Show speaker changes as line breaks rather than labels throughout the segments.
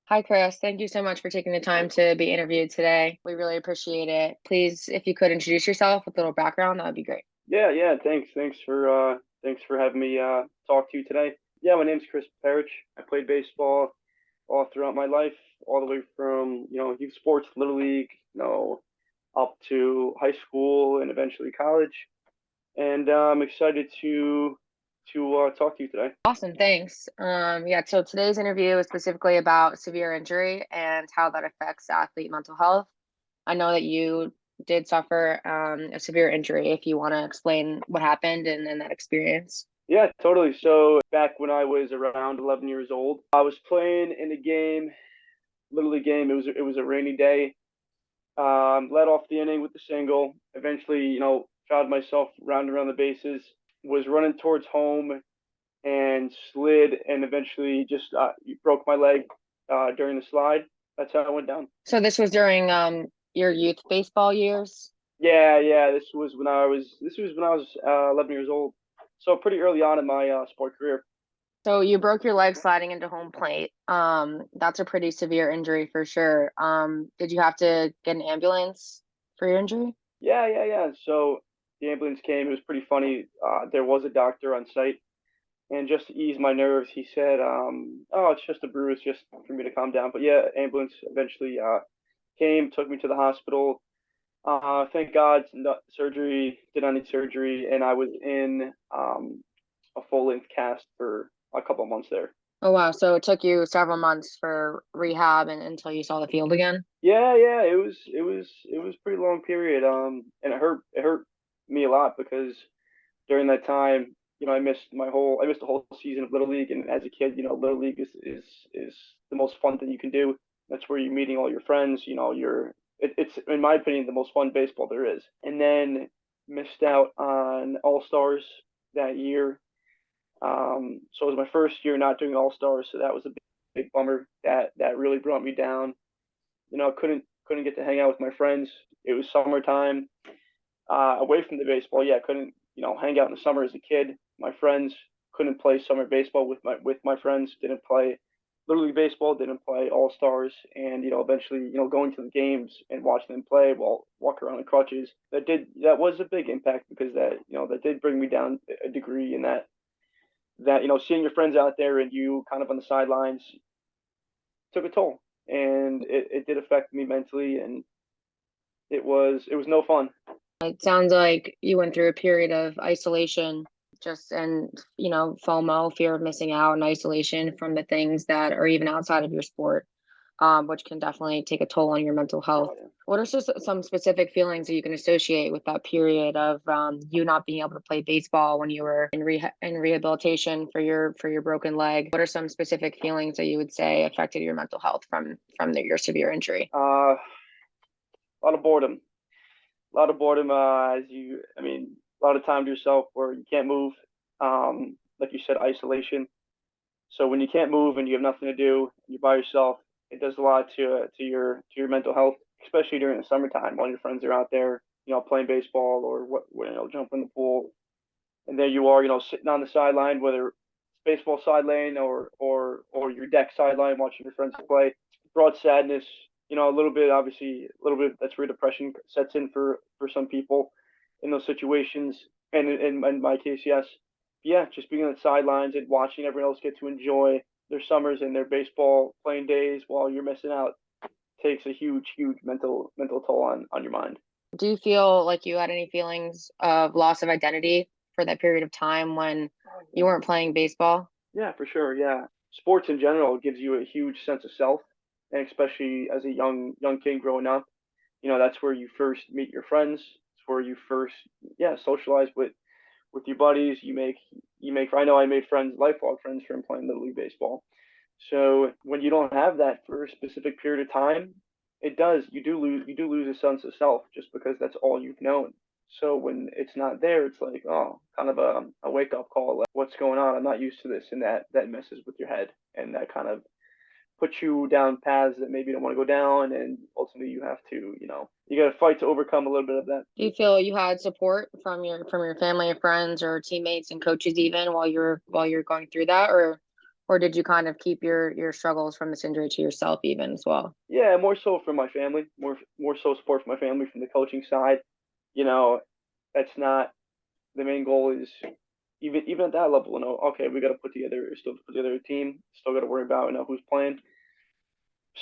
Hi, Chris. Thank you so much for taking the time to be interviewed today. We really appreciate it. Please, if you could introduce yourself with a little background, that would be great.
Yeah, yeah. Thanks for having me talk to you today. Yeah, my name's Chris Perich. I played baseball all throughout my life, all the way from youth sports, little league, up to high school and eventually college. And I'm excited to talk to you today.
Awesome, thanks. Yeah, so today's interview is specifically about severe injury and how that affects athlete mental health. I know that you did suffer a severe injury. If you want to explain what happened and then that experience.
Yeah, totally. So back when I was around 11 years old, I was playing in a game, little league game. It was a rainy day. Led off the inning with the single. Eventually, found myself round around the bases. Was running towards home and slid, and eventually just broke my leg during the slide. That's how I went down.
So this was during your youth baseball years.
Yeah, yeah. This was when I was 11 years old. So pretty early on in my sport career.
So you broke your leg sliding into home plate. That's a pretty severe injury for sure. Did you have to get an ambulance for your injury?
Yeah, yeah, yeah. So the ambulance came. It was pretty funny. There was a doctor on site. And just to ease my nerves, he said, "Oh, it's just a bruise, just for me to calm down." But yeah, ambulance eventually came, took me to the hospital. Thank God, no surgery, did not need surgery, and I was in a full length cast for a couple of months there.
Oh wow. So it took you several months for rehab and until you saw the field again?
Yeah, yeah, it was a pretty long period. And it hurt me a lot because during that time, I missed the whole season of Little League. And as a kid, Little League is the most fun thing you can do. That's where you're meeting all your friends. It's in my opinion the most fun baseball there is. And then missed out on All Stars that year. So it was my first year not doing All Stars, so that was a big bummer. That really brought me down. Couldn't get to hang out with my friends. It was summertime, away from the baseball. Yeah, couldn't hang out in the summer as a kid. My friends couldn't play summer baseball with my friends. Didn't play little league baseball. Didn't play all stars. And eventually going to the games and watching them play while walking around in crutches. That was a big impact because that did bring me down a degree in that seeing your friends out there and you kind of on the sidelines took a toll, and it did affect me mentally, and it was no fun.
It sounds like you went through a period of isolation, just and FOMO, fear of missing out, and isolation from the things that are even outside of your sport, which can definitely take a toll on your mental health.
Oh yeah.
What are just some specific feelings that you can associate with that period of you not being able to play baseball when you were in rehabilitation for your broken leg? What are some specific feelings that you would say affected your mental health from your severe injury?
A lot of boredom. A lot of boredom. A lot of time to yourself where you can't move. Like you said, isolation. So when you can't move and you have nothing to do, you're by yourself. It does a lot to your mental health, especially during the summertime. All your friends are out there, playing baseball or jumping in the pool, and there you are, sitting on the sideline, whether it's baseball sideline or your deck sideline, watching your friends play. Brought sadness, a little bit, obviously, a little bit. That's where depression sets in for some people in those situations. And in my case, yes, yeah, just being on the sidelines and watching everyone else get to enjoy their summers and their baseball playing days while you're missing out takes a huge, huge mental toll on your mind.
Do you feel like you had any feelings of loss of identity for that period of time when you weren't playing baseball?
Yeah, for sure. Yeah, sports in general gives you a huge sense of self, and especially as a young kid growing up, that's where you first meet your friends. It's where you first, yeah, socialize with your buddies. You make. I know I made friends, lifelong friends from playing little league baseball. So when you don't have that for a specific period of time, you do lose a sense of self just because that's all you've known. So when it's not there, it's like, oh, kind of a wake up call. Like, what's going on? I'm not used to this, and that messes with your head, and that kind of puts you down paths that maybe you don't want to go down, and ultimately you have to, you got to fight to overcome a little bit of that.
Do you feel you had support from your family or friends or teammates and coaches even while you're going through that, or or did you kind of keep your struggles from this injury to yourself even as well?
Yeah, more so for my family, more so support for my family from the coaching side. You know, that's not the main goal. Is even at that level, okay, we got to put together a team. Still got to worry about who's playing.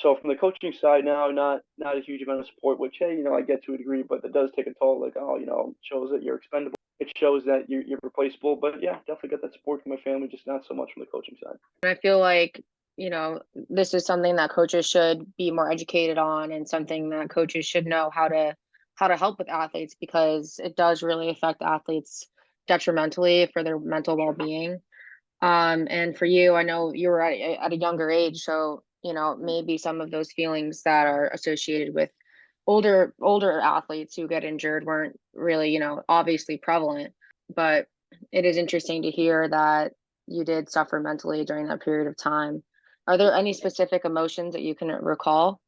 So from the coaching side now, not a huge amount of support, which hey, I get to a degree, but that does take a toll. Like, oh, shows that you're expendable. It shows that you're replaceable. But yeah, definitely got that support from my family, just not so much from the coaching side.
And I feel like, this is something that coaches should be more educated on, and something that coaches should know how to help with athletes, because it does really affect athletes detrimentally for their mental well-being. And for you, I know you were at a younger age, so maybe some of those feelings that are associated with older athletes who get injured weren't really, obviously prevalent. But it is interesting to hear that you did suffer mentally during that period of time. Are there any specific emotions that you can recall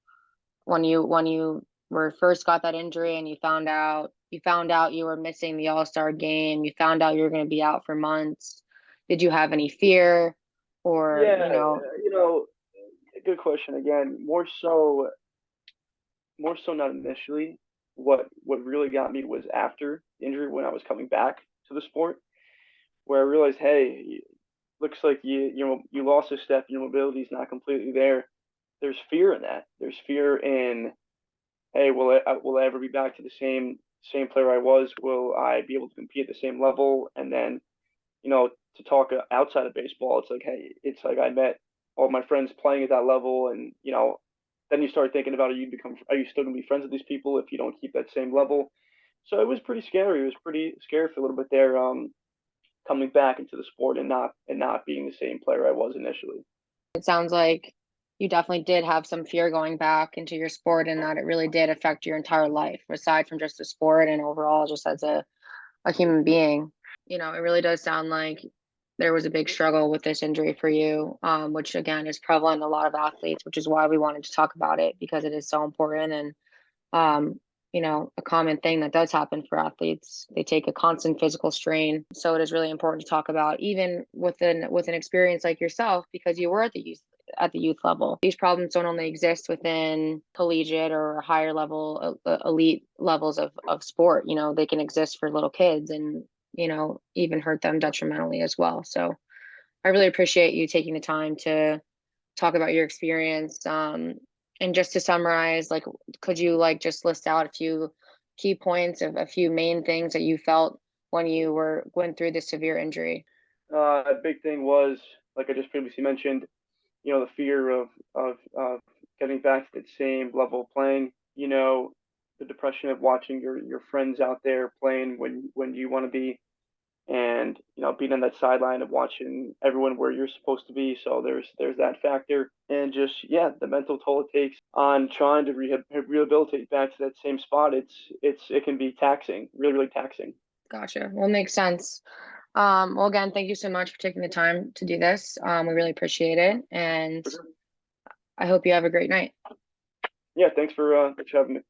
when you were first got that injury, and you found out you were missing the All-Star game, you found out you were going to be out for months? Did you have any fear, or
Yeah, good question again. More so not initially. What really got me was after the injury when I was coming back to the sport, where I realized, hey, looks like you lost a step, your mobility is not completely there. There's fear in that. There's fear in, hey, will I ever be back to the same player I was? Will I be able to compete at the same level? And then to talk outside of baseball, it's like, hey, it's like I met all my friends playing at that level, and then you start thinking about are you still gonna be friends with these people if you don't keep that same level? So it was pretty scary. It was pretty scary for a little bit there, coming back into the sport and not being the same player I was initially.
it sounds like you definitely did have some fear going back into your sport, and that it really did affect your entire life, aside from just the sport, and overall just as a human being. It really does sound like there was a big struggle with this injury for you, which again is prevalent in a lot of athletes, which is why we wanted to talk about it, because it is so important. And a common thing that does happen for athletes, they take a constant physical strain. So it is really important to talk about, even with an experience like yourself, because you were at the youth level. These problems don't only exist within collegiate or higher level, elite levels of sport. They can exist for little kids, and even hurt them detrimentally as well. So I really appreciate you taking the time to talk about your experience. And just to summarize, like, could you like just list out a few key points of a few main things that you felt when you were going through this severe injury?
A big thing was, like I just previously mentioned, the fear of getting back to that same level of playing. The depression of watching your friends out there playing when you want to be, and being on that sideline of watching everyone where you're supposed to be. So there's that factor, and just yeah, the mental toll it takes on trying to rehabilitate back to that same spot. It can be taxing, really really taxing.
Gotcha. Well, makes sense. Well, again, thank you so much for taking the time to do this. We really appreciate it, and
For sure.
I hope you have a great night.
Yeah, thanks for having me.